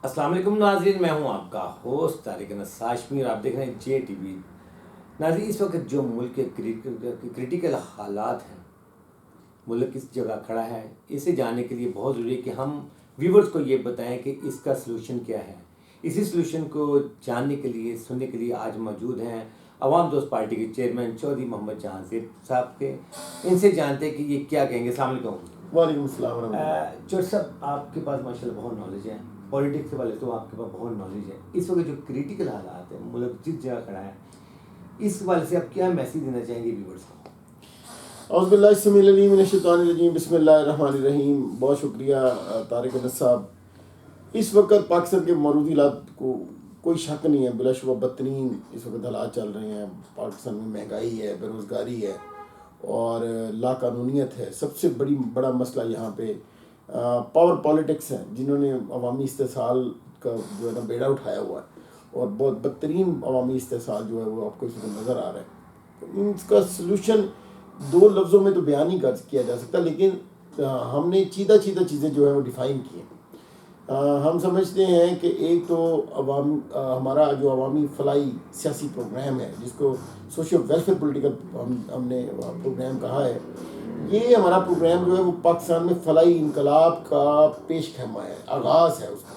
अस्सलाम वालेकुम नाज़रीन, मैं हूं आपका होस्ट तारिक अनस हाशमी और आप देख रहे हैं JTV। नाज़रीन, इस वक्त जो मुल्क के क्रिटिकल हालात हैं, मुल्क किस जगह खड़ा है, इसे जानने के लिए बहुत ज़रूरी है कि हम व्यूवर्स को ये बताएं कि इसका सलूशन क्या है। इसी सलूशन को जानने के लिए, सुनने के लिए आज मौजूद हैं अवाम दोस्त पार्टी के चेयरमैन चौधरी मोहम्मद जहांगीर साहब के। इनसे जानते हैं कि ये क्या कहेंगे। अस्सलाम वालेकुम। वालेकुम अस्सलाम। चौधरी साहब, आपके पास माशाल्लाह बहुत नॉलेज है, पॉलिटिक्स से वाले तो आपके पास बहुत नॉलेज है। इस वक्त जो क्रिटिकल हालात है, मुल्क जिस जगह खड़ा है, इस वाले से आप क्या मैसेज देना चाहेंगे व्यूवर्स को? औज़ुबिल्लाहिमिनश्शैतानिर्रजीम, बिस्मिल्लाहिर्रहमानिर्रहीम। बहुत शुक्रिया तारिक अनस साहब। इस वक्त पाकिस्तान के मौजूदा हालात को कोई शक नहीं है, बिलाशुबा बदतरीन इस वक्त हालात चल रहे हैं। पाकिस्तान में महंगाई है, बेरोज़गारी है और लाकानूनियत है। सबसे बड़ा मसला यहाँ पे पावर पॉलिटिक्स है, जिन्होंने अवामी इस्तेसाल का जो है ना बेड़ा उठाया हुआ है और बहुत बदतरीन अवामी इस्तेसाल जो है वो आपको इस वक्त नज़र आ रहा है। तो इसका सलूशन दो लफ्ज़ों में तो बयान नहीं कर किया जा सकता, लेकिन हमने चीज़ें जो है वो डिफ़ाइन की हैं। हम समझते हैं कि एक तो हमारा जो अवामी फलाई सियासी प्रोग्राम है, जिसको सोशल वेलफेयर पॉलिटिकल हमने प्रोग्राम कहा है, ये हमारा प्रोग्राम जो है वो पाकिस्तान में फलाई इनकलाब का पेश खैमा है, आगाज़ है उसका।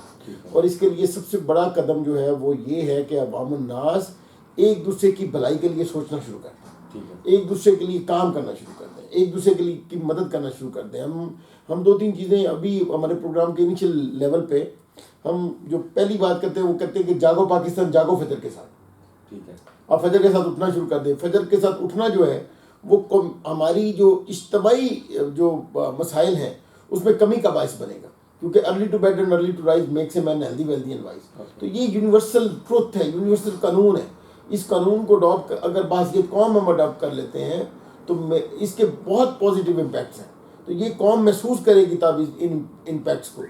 और इसके लिए सबसे बड़ा कदम जो है वो ये है कि अवामुन नास एक दूसरे की भलाई के लिए सोचना शुरू कर दें, एक दूसरे के लिए काम करना शुरू कर दें, एक दूसरे के लिए की मदद करना शुरू कर दें। हम दो तीन चीज़ें अभी हमारे प्रोग्राम के इनिशियल लेवल पे हम जो पहली बात करते हैं वो कहते हैं कि जागो पाकिस्तान, जागो फजर के साथ। ठीक है, आप फजर के साथ उठना शुरू कर दें। फजर के साथ उठना जो है वो हमारी जो इज्तमाई जो मसाइल हैं उसमें कमी का बायस बनेगा, क्योंकि early to bed and early to rise makes a man healthy wealthy and wise. तो ये यूनिवर्सल ट्रुथ है, यूनिवर्सल कानून है। इस कानून को अगर बासियत कौम हम अडॉप्ट कर लेते हैं तो इसके बहुत पॉजिटिव इम्पैक्ट्स हैं। तो ये कौम महसूस करेगी तब इन इम्पैक्ट्स को।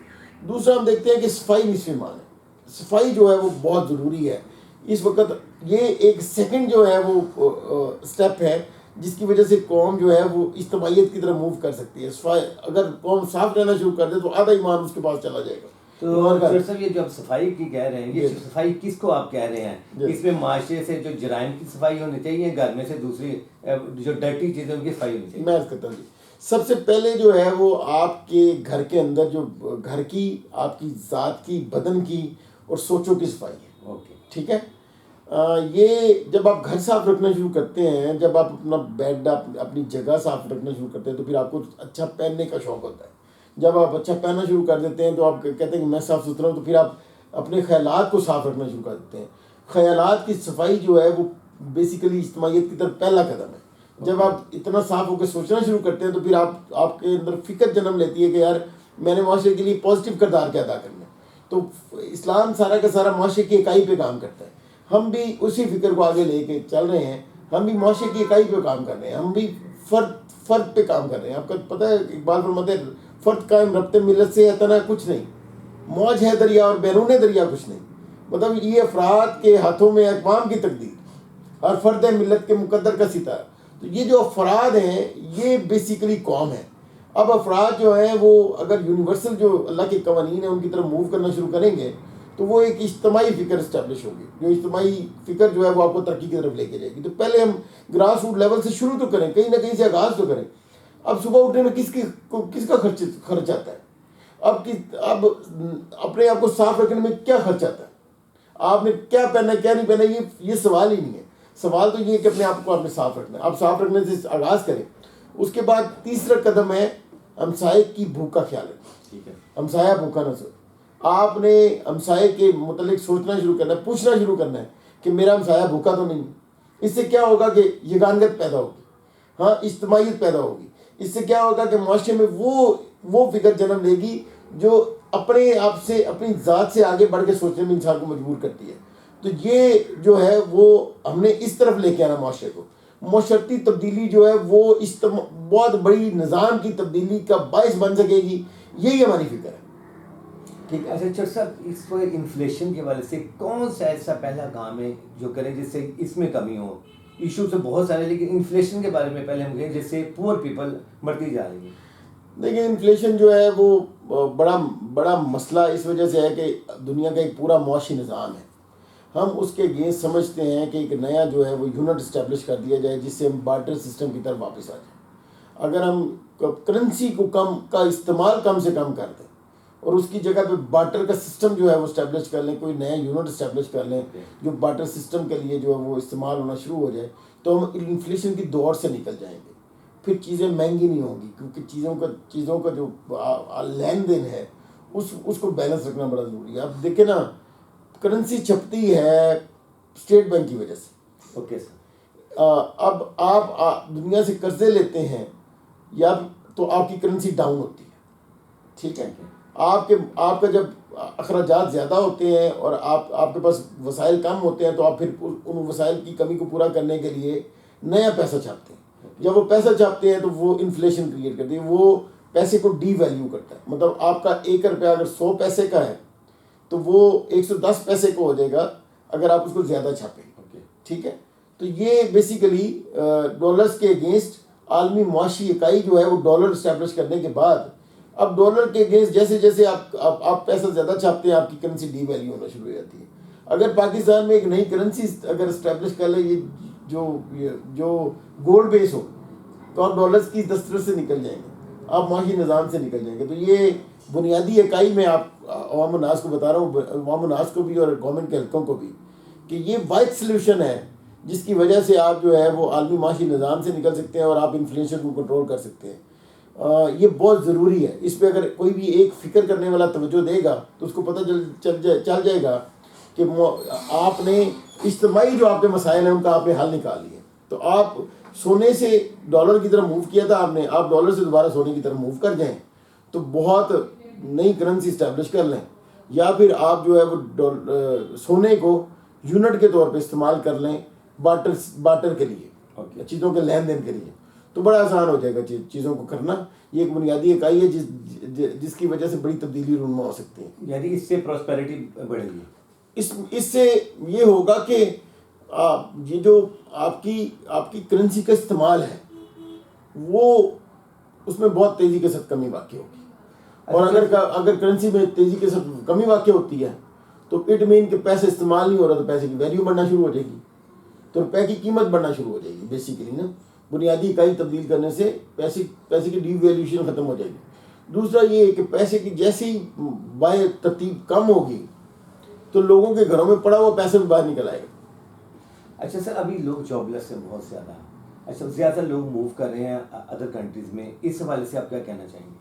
दूसरा हम देखते हैं कि सफाई निस्फ़ ईमान है। सफाई जो है वो बहुत ज़रूरी है इस वक्त। ये एक सेकंड जो है वो स्टेप है जिसकी वजह से कौम जो है वो इज्तमाइयत की तरफ मूव कर सकती है। सफाई अगर कौम साफ रहना शुरू कर दे तो आधा ईमान उसके पास चला जाएगा। तो सर साहब, ये जो आप सफाई की कह रहे हैं, ये सफाई किसको आप कह रहे हैं? इसमें माशरे से जो जराइम की सफाई होनी चाहिए, घर में से दूसरी जो डर्टी चीज़ें उनकी सफाई होनी चाहिए? मैं कहता हूँ सबसे पहले जो है वो आपके घर के अंदर जो घर की, आपकी ज़ात की, बदन की और सोचों की सफाई है। ओके, ठीक है। ये जब आप घर साफ रखना शुरू करते हैं, जब आप अपना बेड, अपनी जगह साफ रखना शुरू करते हैं, तो फिर आपको अच्छा पहनने का शौक़ होता है। जब आप अच्छा पहनना शुरू कर देते हैं तो आप कहते हैं कि मैं साफ़ सुथरा हूँ, तो फिर आप अपने ख्यालात को साफ रखना शुरू कर देते हैं। ख्यालात की सफाई जो है वो बेसिकली इज्तमाइयत की तरफ पहला कदम है। जब आप इतना साफ होकर सोचना शुरू करते हैं तो फिर आपके अंदर फ़िक्र जन्म लेती है कि यार मैंने माशरे के लिए पॉजिटिव किरदार क्या अदा करना है। तो इस्लाम सारा का सारा माशरे की इकाई पे काम करता है। हम भी उसी फिक्र को आगे लेके चल रहे हैं। हम भी माशरे की इकाई पे काम कर रहे हैं, हम भी फ़र्द पे काम कर रहे हैं। आपको पता है, इकबाल फरमाते हैं, फ़र्द कायम रब्ते मिलत से इतना कुछ नहीं, मौज है दरिया और बैरून दरिया कुछ नहीं। मतलब ये अफराद के हाथों में अक़वाम की तकदीर, हर फ़र्द मिलत के मुकद्दर का सितारा। तो ये जो अफराद हैं ये बेसिकली कौम है। अब अफराद जो हैं वो अगर यूनिवर्सल जो अल्लाह के कवानीन है उनकी तरफ मूव करना शुरू करेंगे तो वो एक इज्तमाई फ़िक्र इस्टेब्लिश होगी। जो इज्तमाई फ़िक्र जो है वो आपको तरक्की की तरफ लेके जाएगी। तो पहले हम ग्रास रूट लेवल से शुरू तो करें, कहीं ना कहीं से आगाज़ तो करें। अब सुबह उठने में किसका खर्च आता है? अब अपने आप को साफ रखने में क्या खर्च आता है? आपने क्या पहना क्या नहीं पहना, ये सवाल ही नहीं है। सवाल तो ये है कि अपने आप को आपने साफ रखना है। आप साफ रखने से आगाज़ करें। उसके बाद तीसरा कदम है हमसाये की भूख का ख्याल रखना। ठीक है, हमसाया भूखा ना सो। आपने हमसाये के मुतल्लिक सोचना शुरू करना है, पूछना शुरू करना है कि मेरा हमसाया भूखा तो नहीं। इससे क्या होगा कि यगानगत पैदा होगी, हाँ, इज्तमाइयत पैदा होगी। इससे क्या होगा कि माशरे में वो फिक्र जन्म लेगी जो अपने आप से, अपनी ज़ात से आगे बढ़ के सोचने में इंसान को मजबूर करती है। तो ये जो है वो हमने इस तरफ लेके आना माशरे को। माशरती तब्दीली जो है वो इस बहुत बड़ी निज़ाम की तब्दीली का बायस बन सकेगी। यही हमारी फिक्र है। ठीक है। अच्छा सर, इस पर इन्फ्लेशन के वाले से कौन सा ऐसा पहला काम है जो करें जिससे इसमें कमी हो? इशू तो बहुत सारे, लेकिन इन्फ्लेशन के बारे में पहले हम कहें, जिससे पुअर पीपल मरती जा रही है। देखिए, इन्फ्लेशन जो है वो बड़ा बड़ा मसला इस वजह से है कि दुनिया का एक पूरा मुआशी निज़ाम है, हम उसके अगेंस्ट समझते हैं कि एक नया जो है वो यूनिट इस्टेब्लिश कर दिया जाए जिससे हम बार्टर सिस्टम की तरफ वापस आ जाए। अगर हम करेंसी को कम का इस्तेमाल कम से कम कर दें और उसकी जगह पे बार्टर का सिस्टम जो है वो इस्टेब्लिश कर लें, कोई नया यूनिट इस्टेब्लिश कर लें जो बार्टर सिस्टम के लिए जो है वो इस्तेमाल होना शुरू हो जाए, तो हम इन्फ्लेशन की दौर से निकल जाएंगे। फिर चीज़ें महंगी नहीं होंगी, क्योंकि चीज़ों का जो लेन देन है उसको बैलेंस रखना बड़ा ज़रूरी है। अब देखिए ना, करेंसी छपती है स्टेट बैंक की वजह से। Okay sir. अब आप दुनिया से कर्जे लेते हैं या तो आपकी करेंसी डाउन होती है, ठीक है। आपका जब अखराजात ज़्यादा होते हैं और आपके पास वसाइल कम होते हैं तो आप फिर उन वसाइल की कमी को पूरा करने के लिए नया पैसा छापते हैं। जब वो पैसा छापते हैं तो वो इन्फ्लेशन क्रिएट करती है, वो पैसे को डी वैल्यू करता है। मतलब आपका 1 रुपया अगर 100 पैसे का है तो वो 110 पैसे को हो जाएगा अगर आप उसको ज़्यादा छापें, ठीक है। तो ये बेसिकली डॉलर्स के अगेंस्ट आलमी मुआशी इकाई जो है वो डॉलर इस्टेब्लिश करने के बाद अब डॉलर के अगेंस्ट जैसे जैसे आप पैसा ज़्यादा छापते हैं आपकी करेंसी डी वैल्यू होना शुरू हो जाती है। अगर पाकिस्तान में एक नई करेंसी अगर इस्टेब्लिश कर ले, ये जो गोल्ड बेस हो, तो आप डॉलर्स की दस्तरस से निकल जाएंगे, आप मुआशी निज़ाम से निकल जाएंगे। तो ये बुनियादी इकाई में आप अवाम नास को बता रहा हूँ, अवाम नास को भी और गवर्नमेंट के हल्कों को भी, कि ये वाइड सल्यूशन है जिसकी वजह से आप जो है वो आलमी माशी निज़ाम से निकल सकते हैं और आप इन्फ्लेशन को कंट्रोल कर सकते हैं। ये बहुत ज़रूरी है। इस पर अगर कोई भी एक फ़िक्र करने वाला तवज्जो देगा तो उसको पता चल जाएगा कि आपने इज्तिमाई जो आपके मसाइल हैं उनका आपने हल निकाल लिया। तो आप सोने से डॉलर की तरफ मूव किया था आपने, आप डॉलर से दोबारा सोने की तरफ मूव कर जाएं तो बहुत नई करेंसी इस्टेब्लिश कर लें, या फिर आप जो है वो सोने को यूनिट के तौर पे इस्तेमाल कर लें बार्टर के लिए, चीज़ों के लेन देन के लिए, तो बड़ा आसान हो जाएगा चीज़ों को करना। ये एक बुनियादी इकाई है जिसकी वजह से बड़ी तब्दीली रूनमा हो सकती है। यानी इससे प्रॉस्पेरिटी बढ़ेगी। इससे ये होगा कि ये जो आपकी करेंसी का इस्तेमाल है वो उसमें बहुत तेज़ी के साथ कमी वाक़ई होगी। और अगर करेंसी में तेज़ी के साथ कमी वाक़ई होती है तो इट मीन कि पैसे इस्तेमाल नहीं हो रहा, तो पैसे की वैल्यू बढ़ना शुरू हो जाएगी, तो रुपए की कीमत बढ़ना शुरू हो जाएगी। बेसिकली ना, बुनियादी इकाई तब्दील करने से पैसे की डीवैल्यूएशन ख़त्म हो जाएगी। दूसरा ये है कि पैसे की जैसी बाय तरतीब कम होगी तो लोगों के घरों में पड़ा हुआ पैसा भी बाहर निकल आएगा। अच्छा सर, अभी लोग जॉबलेस हैं बहुत ज़्यादा, अच्छा ज़्यादा लोग मूव कर रहे हैं अदर कंट्रीज़ में, इस हवाले से आप क्या कहना चाहेंगे?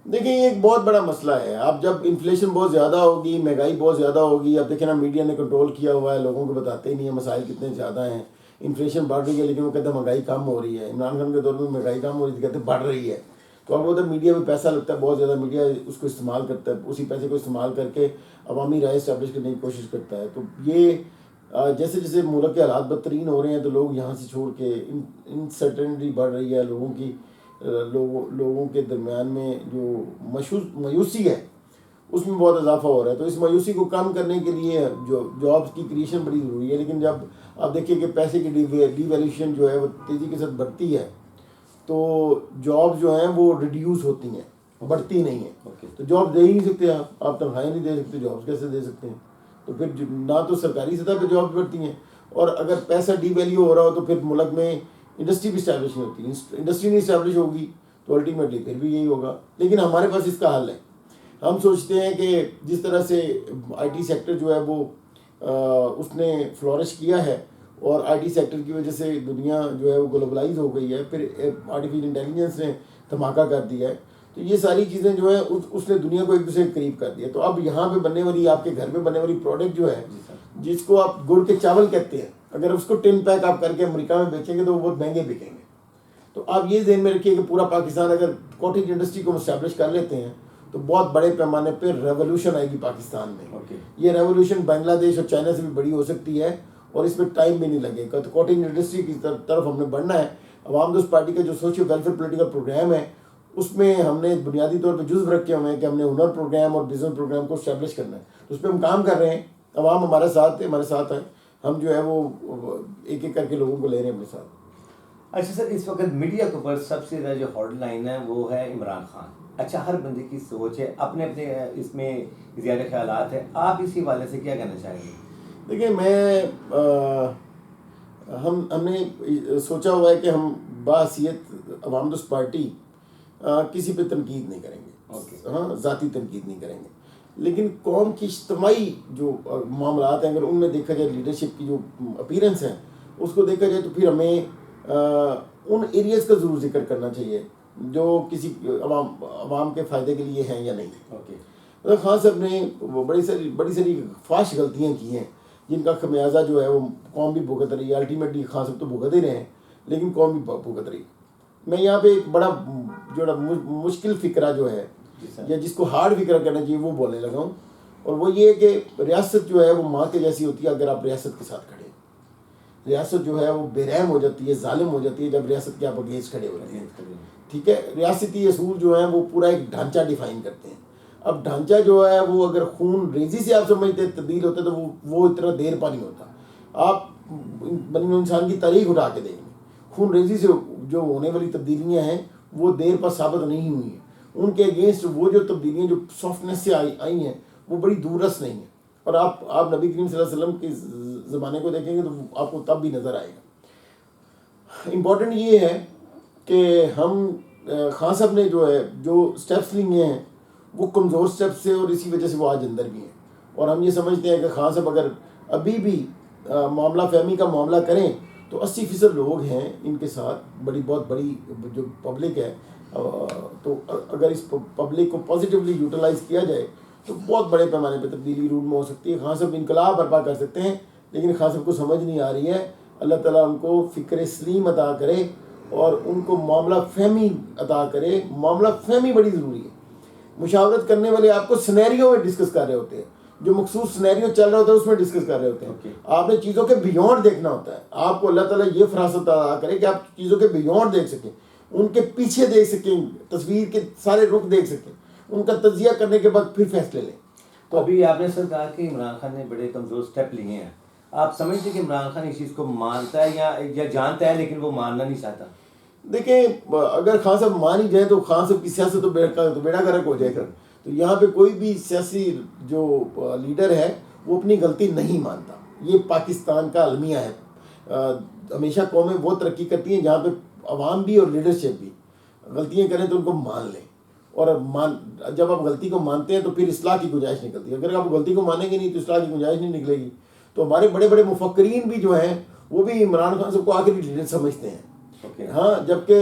देखिए, ये एक बहुत बड़ा मसला है। अब जब इन्फ्लेशन बहुत ज़्यादा होगी, महंगाई बहुत ज़्यादा होगी, अब देखें ना मीडिया ने कंट्रोल किया हुआ है, लोगों को बताते ही नहीं है मसाइल कितने ज़्यादा हैं। इन्फ्लेशन बढ़ रही है लेकिन वो कहते हैं महंगाई कम हो रही है। इमरान खान के दौर में महंगाई कम हो रही थी, कहते बढ़ रही है। तो अब उधर मीडिया में पैसा लगता है बहुत ज़्यादा, मीडिया उसको इस्तेमाल करता है, उसी पैसे को इस्तेमाल करके अवामी राय इस्टेब्लिश करने की कोशिश करता है। तो ये जैसे जैसे मुल्क के हालात बदतरीन हो रहे हैं तो लोग यहाँ से छोड़ के इनसर्टेनिटी बढ़ रही है, लोगों के दरमियान में जो मायूसी है उसमें बहुत इजाफा हो रहा है। तो इस मायूसी को कम करने के लिए जो जॉब्स की क्रिएशन बड़ी ज़रूरी है। लेकिन जब आप देखिए कि पैसे की डीवैल्यूएशन जो है वो तेज़ी के साथ बढ़ती है तो जॉब जो हैं वो रिड्यूस होती हैं, बढ़ती नहीं है। तो जॉब दे ही नहीं सकते आप तनख्वाहें नहीं दे सकते, जॉब्स कैसे दे सकते हैं? तो फिर ना तो सरकारी सतह पे जॉब्स बढ़ती हैं, और अगर पैसा डीवैल्यू हो रहा हो तो फिर मुल्क में इंडस्ट्री भी इस्टेब्लिश नहीं होती। इंडस्ट्री नहीं इस्टेब्लिश होगी तो अल्टीमेटली फिर भी यही होगा। लेकिन हमारे पास इसका हल है। हम सोचते हैं कि जिस तरह से आईटी सेक्टर जो है वो उसने फ्लोरिश किया है, और आईटी सेक्टर की वजह से दुनिया जो है वो ग्लोबलाइज हो गई है, फिर आर्टिफिशियल इंटेलिजेंस ने धमाका कर दिया है, तो ये सारी चीज़ें जो है उसने दुनिया को एक दूसरे के करीब कर दिया। तो अब यहाँ पे बनने वाली, आपके घर में बनने वाली प्रोडक्ट जो है, जिसको आप गुड़ के चावल कहते हैं, अगर उसको टिन पैक आप करके अमेरिका में बेचेंगे तो वो बहुत महंगे बिकेंगे। तो आप ये ध्यान में रखिए कि पूरा पाकिस्तान अगर कॉटेज इंडस्ट्री को एस्टैब्लिश कर लेते हैं तो बहुत बड़े पैमाने पर रेवोल्यूशन आएगी पाकिस्तान में। ये रेवोल्यूशन बांग्लादेश और चाइना से भी बड़ी हो सकती है और इसमें टाइम भी नहीं लगेगा। तो कॉटेज इंडस्ट्री की तरफ हमने बढ़ना है। अवाम दोस्त पार्टी का जो सोशियो वेलफेयर पॉलिटिकल प्रोग्राम है उसमें हमने बुनियादी तौर पर जुज़्व रखे हुए हैं कि हमने हुनर प्रोग्राम और बिजनेस प्रोग्राम को इस्टेब्लिश करना है। तो उस पर हम काम कर रहे हैं। अवाम हमारे साथ है, हम जो है वो एक एक करके लोगों को ले रहे हैं अपने साथ। अच्छा सर, इस वक्त मीडिया के ऊपर सबसे ज़्यादा जो हॉटलाइन है वो है इमरान खान। अच्छा, हर बंदे की सोच है, अपने अपने इसमें ज़्यादा ख्यालात है, आप इसी वाले से क्या कहना चाहेंगे? देखिए, हमने सोचा हुआ है कि हम बाहसीयत अवाम दोस्त पार्टी किसी पे तनकीद नहीं करेंगे। ओके। हाँ, ज़ाती तनकीद नहीं करेंगे, लेकिन कौम की इज्तमाही जो मामलात हैं, अगर उनमें देखा जाए लीडरशिप की जो अपीयरेंस है उसको देखा जाए, तो फिर हमें उन एरियाज़ का ज़रूर जिक्र करना चाहिए जो किसी अवाम के फ़ायदे के लिए हैं या नहीं। ओके। मतलब खान साहब ने वो बड़ी सारी फाश गलतियाँ की हैं, जिनका खमियाजा जो है वो कौम भी भुगत रही है। अल्टीमेटली खान साहब तो भुगत ही रहे हैं, लेकिन कौम भी भुगत रही। मैं यहाँ पे एक बड़ा जो मुश्किल फ़िक्रा जो है, या जिसको हार्ड फिक्रा करना चाहिए, वो बोलने लगा हूँ। और वो ये है कि रियासत जो है वो माँ के जैसी होती है अगर आप रियासत के साथ खड़े। रियासत जो है वो बेरहम हो जाती है, जालिम हो जाती है जब रियासत के आप अगेंस्ट खड़े होते हैं। ठीक है, रियासती असूल जो हैं वो पूरा एक ढांचा डिफाइन करते हैं। अब ढांचा जो है वो अगर खून रेजी से आप समझते हैं तब्दील होता है, तो वो इतना देर पा नहीं होता। आप बनी इंसान की तारीख उठा के देखेंगे, खून रेजी से जो होने वाली तब्दीलियाँ हैं वो देर पर साबित नहीं हुई हैं। उनके अगेंस्ट वो जो तब्दीलियाँ जो सॉफ्टनेस से आई हैं वो बड़ी दूररस नहीं है। और आप नबी करीम सल्लल्लाहु अलैहि वसल्लम के ज़माने को देखेंगे तो आपको तब भी नज़र आएगा। इम्पॉर्टेंट ये है कि हम खान साहब ने जो स्टेप्स लिए हैं वो कमज़ोर स्टेप्स से, और इसी वजह से वो आज अंदर भी हैं। और हम ये समझते हैं कि खान साहब अगर अभी भी मामला फहमी का मामला करें तो 80% लोग हैं इनके साथ, बहुत बड़ी जो पब्लिक है। तो अगर इस पब्लिक को पॉजिटिवली यूटिलाइज़ किया जाए तो बहुत बड़े पैमाने पर तब्दीली रूट में हो सकती है। खान साहब इनकलाब बर्पा कर सकते हैं, लेकिन खान साहब को समझ नहीं आ रही है। अल्लाह ताला उनको फ़िक्र सलीम अता करे और उनको मामला फहमी अता करे। मामला फहमी बड़ी ज़रूरी है। मुशावरत करने वाले आपको सिनेरियो में डिस्कस कर रहे होते हैं, जो मखसूस सिनेरियो चल रहा होता है उसमें डिस्कस कर रहे होते हैं। आपने चीज़ों के बियॉन्ड देखना होता है। आपको अल्लाह ताला ये फरासत अता करे कि आप चीज़ों के बियॉन्ड देख सकें, उनके पीछे देख सकें, तस्वीर के सारे रुख देख सकें, उनका तजिया करने के बाद फिर फैसले लें। तो अभी आपने सर कहा कि इमरान खान ने बड़े कमज़ोर स्टेप लिए हैं, आप समझते कि इमरान खान इस चीज़ को मानता है या जानता है लेकिन वो मानना नहीं चाहता? देखिए, अगर खान साहब मान ही जाए तो खान साहब की सियासत तो बेड़ा गर्क हो जाएगा। तो यहाँ पे कोई भी सियासी जो लीडर है वो अपनी गलती नहीं मानता। ये पाकिस्तान का अलमिया है। हमेशा कौमें वो तरक्की करती हैं जहाँ पे अवाम भी और लीडरशिप भी गलतियाँ करें तो उनको मान लें। और जब आप गलती को मानते हैं तो फिर इस्लाह की गुंजाइश निकलती है। अगर आप गलती को मानेंगे नहीं तो इस्लाह की गुंजाइश नहीं निकलेगी। तो हमारे बड़े बड़े मुफक्करीन भी जो हैं वो भी इमरान खान साहब को आखिरी लीडर समझते हैं। हाँ, जबकि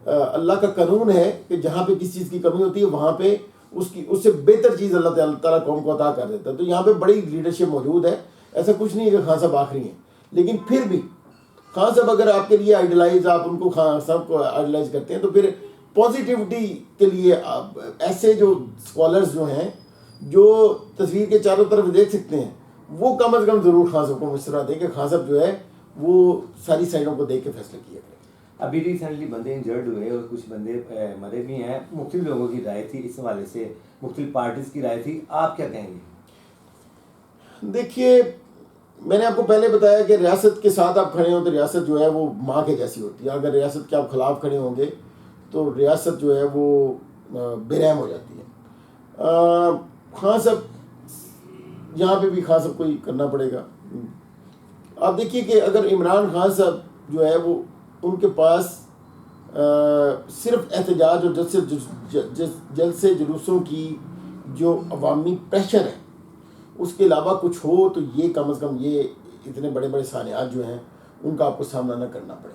अल्लाह का कानून है कि जहाँ पे किसी चीज़ की कमी होती है वहाँ पे उससे बेहतर चीज़ अल्लाह ताला कौम को अता कर देता है। तो यहाँ पे बड़ी लीडरशिप मौजूद है। ऐसा कुछ नहीं है कि खान साहब आखिरी हैं, लेकिन फिर भी खान साहब अगर आपके लिए आइडलाइज, आप उनको खान साहब को आइडलाइज करते हैं तो फिर पॉजिटिविटी के लिए ऐसे जो स्कॉलर्स जो हैं जो तस्वीर के चारों तरफ देख सकते हैं, वो कम अज़ कम ज़रूर खान साहब को मशवरा दें कि खान साहब जो है वो सारी साइडों को देख के फैसला किया करें। अभी रिसेंटली बंदे इंजर्ड हुए और कुछ बंदे मरे भी हैं। मुख्तलिफ लोगों की राय थी इस हवाले से, मुख्तलिफ पार्टीज़ की राय थी, आप क्या कहेंगे? देखिए, मैंने आपको पहले बताया कि रियासत के साथ आप खड़े हो तो रियासत जो है वो माँ के जैसी होती है। अगर रियासत के आप खिलाफ खड़े होंगे तो रियासत जो है वो बेरहम हो जाती है। खान साहब, यहाँ पे भी खान साहब को ही करना पड़ेगा। आप देखिए कि अगर इमरान खान साहब जो है वो उनके पास सिर्फ एहतजाज और जलसे जुलूसों की जो अवामी प्रेशर है उसके अलावा कुछ हो तो ये कम अज़ कम ये इतने बड़े बड़े सानियात जो हैं उनका आपको सामना न करना पड़े।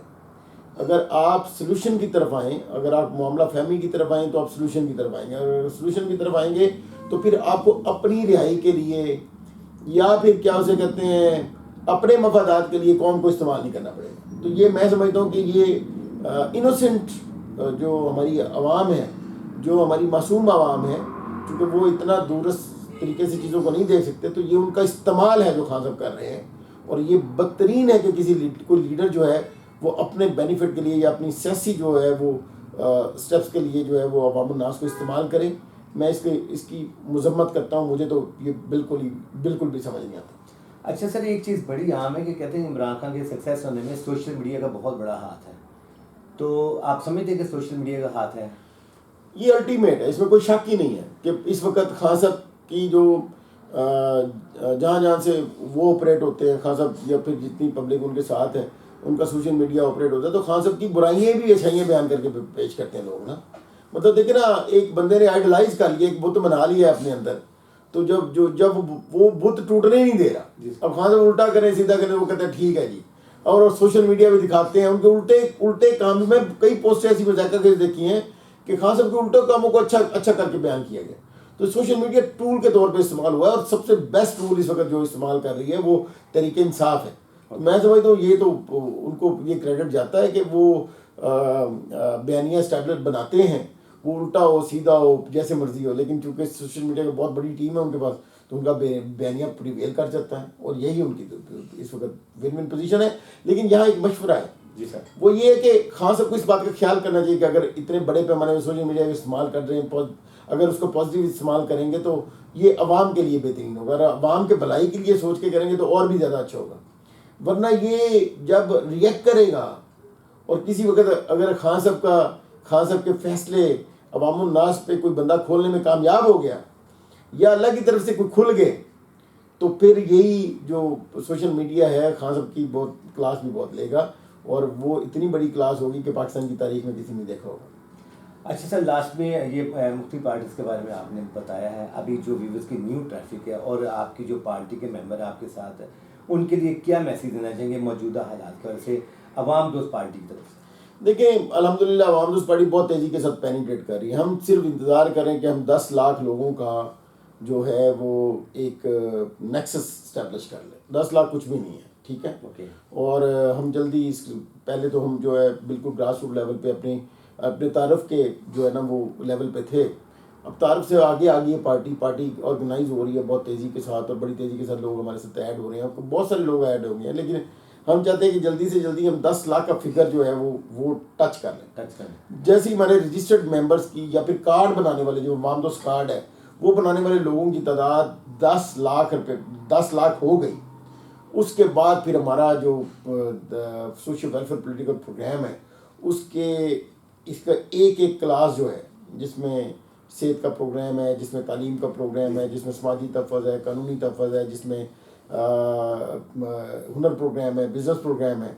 अगर आप सलूशन की तरफ आएँ, अगर आप मामला फहमी की तरफ आएँ तो आप सलूशन की तरफ आएंगे। अगर सलूशन की तरफ आएंगे तो फिर आपको अपनी रिहाई के लिए या फिर क्या उसे कहते हैं अपने मफादात के लिए कौम को इस्तेमाल नहीं करना पड़ेगा। तो ये मैं समझता हूँ कि ये इनोसेंट जो हमारी आवाम है, जो हमारी मासूम आवाम है, क्योंकि वो इतना दूरस्थ तरीके से चीज़ों को नहीं देख सकते, तो ये उनका इस्तेमाल है जो खान साहब कर रहे हैं। और ये बदतरीन है कि कोई लीडर जो है वो अपने बेनिफिट के लिए या अपनी सियासी जो है वो स्टेप्स के लिए जो है वो अवाम उन्नास को इस्तेमाल करें। मैं इसकी मजम्मत करता हूँ। मुझे तो ये बिल्कुल भी समझ नहीं आता। अच्छा सर, एक चीज़ बड़ी आम है कि कहते हैं इमरान खान के सक्सेस होने में सोशल मीडिया का बहुत बड़ा हाथ है। तो आप समझते हैं कि सोशल मीडिया का हाथ है? ये अल्टीमेट है, इसमें कोई शक ही नहीं है कि इस वक्त खान साहब की जो जहाँ जहाँ से वो ऑपरेट होते हैं, खान साहब या फिर जितनी पब्लिक उनके साथ है, उनका सोशल मीडिया ऑपरेट होता है, तो खान साहब की बुराइयाँ भी अच्छाइयाँ बयान करके पेश करते हैं लोग ना। मतलब देखिए ना, एक बंदे ने आइडलाइज कर लिया, एक बुत बना लिया है अपने अंदर, तो जब वो बुत टूटने नहीं दे रहा, अब खान साहब उल्टा करें सीधा करें, वो कहते हैं ठीक है जी। और सोशल मीडिया भी दिखाते हैं उनके उल्टे उल्टे काम। मैं कई पोस्ट ऐसी बजा करके देखी हैं कि खान साहब के उल्टे कामों को अच्छा करके बयान किया गया। तो सोशल मीडिया टूल के तौर पे इस्तेमाल हुआ है, और सबसे बेस्ट टूल इस वक्त जो इस्तेमाल कर रही है वो तरीके इंसाफ है। तो मैं समझता हूँ ये तो उनको ये क्रेडिट जाता है कि वो बयानिया स्टैबलिश बनाते हैं, वो उल्टा हो सीधा हो जैसे मर्जी हो, लेकिन चूंकि सोशल मीडिया की बहुत बड़ी टीम है उनके पास, तो उनका बयानिया प्रिवेल कर जाता है, और यही उनकी इस वक्त विन विन पोजीशन है। लेकिन यहाँ एक मशवरा है जी सर, वो ये है कि खान साहब को इस बात का ख्याल करना चाहिए कि अगर इतने बड़े पैमाने में सोशल मीडिया का इस्तेमाल कर रहे हैं, अगर उसको पॉजिटिव इस्तेमाल करेंगे तो ये अवाम के लिए बेहतरीन होगा, और अवाम के भलाई के लिए सोच के करेंगे तो और भी ज़्यादा अच्छा होगा। वरना ये जब रिएक्ट करेगा, और किसी वक्त अगर खान साहब के फैसले अवामुन्नास पे कोई बंदा खोलने में कामयाब हो गया, या अल्लाह की तरफ से कोई खुल गए, तो फिर यही जो सोशल मीडिया है खान साहब की बहुत क्लास भी बहुत लेगा, और वो इतनी बड़ी क्लास होगी कि पाकिस्तान की तारीख में किसी ने देखा होगा। अच्छा सर, लास्ट में ये मुख्तलिफ पार्टीज़ के बारे में आपने बताया है, अभी जो व्यूवर्स की न्यू ट्रैफिक है और आपकी जो पार्टी के मेंबर आपके साथ है, उनके लिए क्या मैसेज देना चाहेंगे मौजूदा हालात की वजह से अवाम दोस्त पार्टी की तरफ से? देखिए अल्हम्दुलिल्लाह अवाम दोस्त पार्टी बहुत तेज़ी के साथ पेनिट्रेट कर रही है। हम सिर्फ इंतज़ार करें कि हम 10 लाख लोगों का जो है वो एक नेक्सस स्टैब्लिश कर लें। 10 लाख कुछ भी नहीं है, ठीक है। ओके। और हम जल्दी पहले तो हम जो है बिल्कुल ग्रास रूट लेवल पे अपने तारफ़ के जो है ना वो लेवल पे थे। अब तारफ़ से आगे आगे पार्टी ऑर्गेनाइज हो रही है बहुत तेज़ी के साथ, और बड़ी तेज़ी के साथ लोग हमारे साथ ऐड हो रहे हैं, बहुत सारे लोग ऐड हो गए हैं। लेकिन हम चाहते हैं कि जल्दी से जल्दी हम 10 लाख का फिगर जो है वो टच कर लें। जैसे ही हमारे रजिस्टर्ड मेंबर्स की या फिर कार्ड बनाने वाले जो अवाम दोस्त कार्ड है वो बनाने वाले लोगों की तादाद 10 लाख हो गई, उसके बाद फिर हमारा जो सोशल वेलफेयर पॉलिटिकल प्रोग्राम है उसके इसका एक क्लास जो है, जिसमें सेहत का प्रोग्राम है, जिसमें तालीम का प्रोग्राम है, जिसमें समाजी तहफ़्फ़ुज़ है, कानूनी तहफ़्फ़ुज़ है, जिसमें हुनर प्रोग्राम है, बिज़नेस प्रोग्राम है,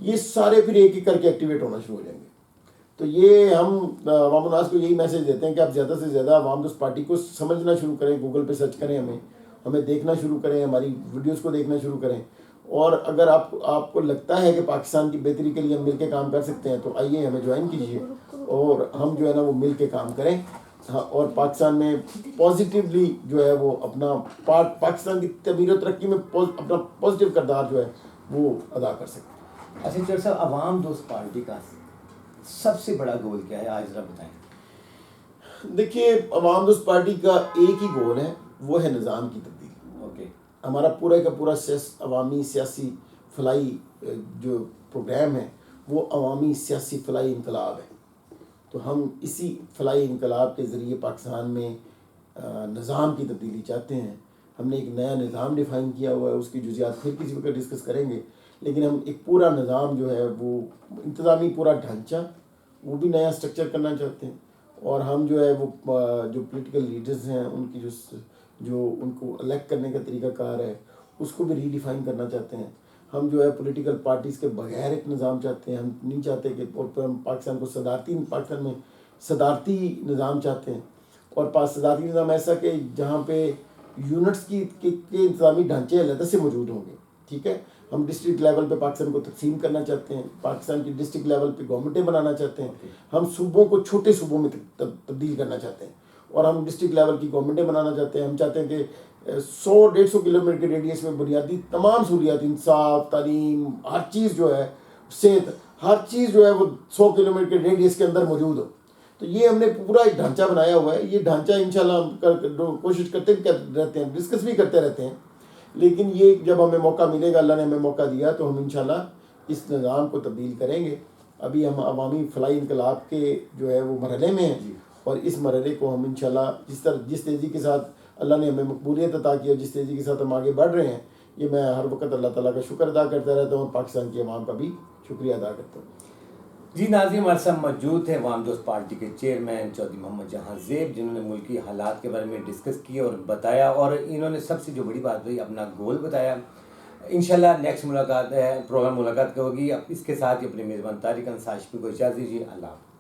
ये सारे फिर एक एक करके एक्टिवेट होना शुरू हो जाएंगे। तो ये हम अवाम उन्नास को यही मैसेज देते हैं कि आप ज़्यादा से ज़्यादा अवाम दोस्त पार्टी को समझना शुरू करें, गूगल पे सर्च करें, हमें देखना शुरू करें, हमारी वीडियोस को देखना शुरू करें। और अगर आपको लगता है कि पाकिस्तान की बेहतरी के लिए हम मिल के काम कर सकते हैं, तो आइए हमें ज्वाइन कीजिए, और हम जो है ना वो मिल के काम करें। हाँ, और पाकिस्तान में पॉजिटिवली जो है वो अपना पाकिस्तान की तमीर और तरक्की में अपना पॉजिटिव किरदार जो है वो अदा कर सकते हैं। अच्छा चौधरी साहब, अवाम दोस्त पार्टी का सबसे बड़ा गोल क्या है, आज ज़रा बताएं। देखिए अवाम दोस्त पार्टी का एक ही गोल है, वो है निज़ाम की तब्दीली। ओके। हमारा पूरा का पूरा अवामी सियासी फलाई जो प्रोग्राम है वो अवामी सियासी फलाई इनकलाब है। तो हम इसी फलाई इनकलाब के ज़रिए पाकिस्तान में निज़ाम की तब्दीली चाहते हैं। हमने एक नया निज़ाम डिफ़ाइन किया हुआ है, उसकी जुज़ियात फिर किसी वक्त डिस्कस करेंगे, लेकिन हम एक पूरा निज़ाम जो है वो इंतज़ामी पूरा ढांचा वो भी नया स्ट्रक्चर करना चाहते हैं। और हम जो है वो जो पॉलिटिकल लीडर्स हैं उनकी जो उनको इलेक्ट करने का तरीक़ाकार है उसको भी रीडिफ़ाइन करना चाहते हैं। हम जो है पॉलिटिकल पार्टीज़ के बगैर एक निज़ाम चाहते हैं। हम नहीं चाहते कि हम पाकिस्तान को पाकिस्तान में सदारती निज़ाम चाहते हैं, और सदारती निज़ाम ऐसा कि जहाँ पे यूनिट्स के इंतज़ामी ढांचे अलग से मौजूद होंगे, ठीक है। हम डिस्ट्रिक्ट लेवल पे पाकिस्तान को तकसीम करना चाहते हैं, पाकिस्तान की डिस्ट्रिक्ट लेवल पे गवर्नमेंटें बनाना चाहते हैं। हम सूबों को छोटे सूबों में तब्दील करना चाहते हैं, और हम डिस्ट्रिक्ट लेवल की गवर्नमेंटें बनाना चाहते हैं। हम चाहते हैं कि 100-150 किलोमीटर के रेडियस में बुनियादी तमाम सहूलियात, इंसाफ, तालीम, हर चीज़ जो है, सेहत, हर चीज़ जो है वो 100 किलोमीटर के रेडियस के अंदर मौजूद हो। तो ये हमने पूरा एक ढांचा बनाया हुआ है। ये ढांचा इंशाल्लाह हम कोशिश करते रहते हैं, डिस्कस भी करते रहते हैं, लेकिन ये जब हमें मौका मिलेगा, अल्लाह ने हमें मौका दिया, तो हम इंशाल्लाह इस निज़ाम को तब्दील करेंगे। अभी हम अवामी फलाई इनकलाब के जो है वो मरहले में हैं, और इस मरहले को हम इंशाल्लाह जिस तेज़ी के साथ अल्लाह ने हमें मकबूलियत अता की, जिस तेज़ी के साथ हम आगे बढ़ रहे हैं, ये मैं हर वक्त अल्लाह ताला का शुक्र अदा करता रहता हूँ, और पाकिस्तान की अवाम का भी शुक्रिया अदा करता हूँ। जी नाज़रीन, हमारे साथ मौजूद थे वाम दोस्त पार्टी के चेयरमैन चौधरी मोहम्मद जहां ज़ेब, जिन्होंने मुल्की हालात के बारे में डिस्कस किया और बताया, और इन्होंने सबसे जो बड़ी बात हुई अपना गोल बताया। इंशाल्लाह नेक्स्ट मुलाकात है, प्रोग्राम मुलाकात होगी। अब इसके साथ ही अपने मेज़बान तारिक अंसार को इजाज़त दीजिए। अल्लाह।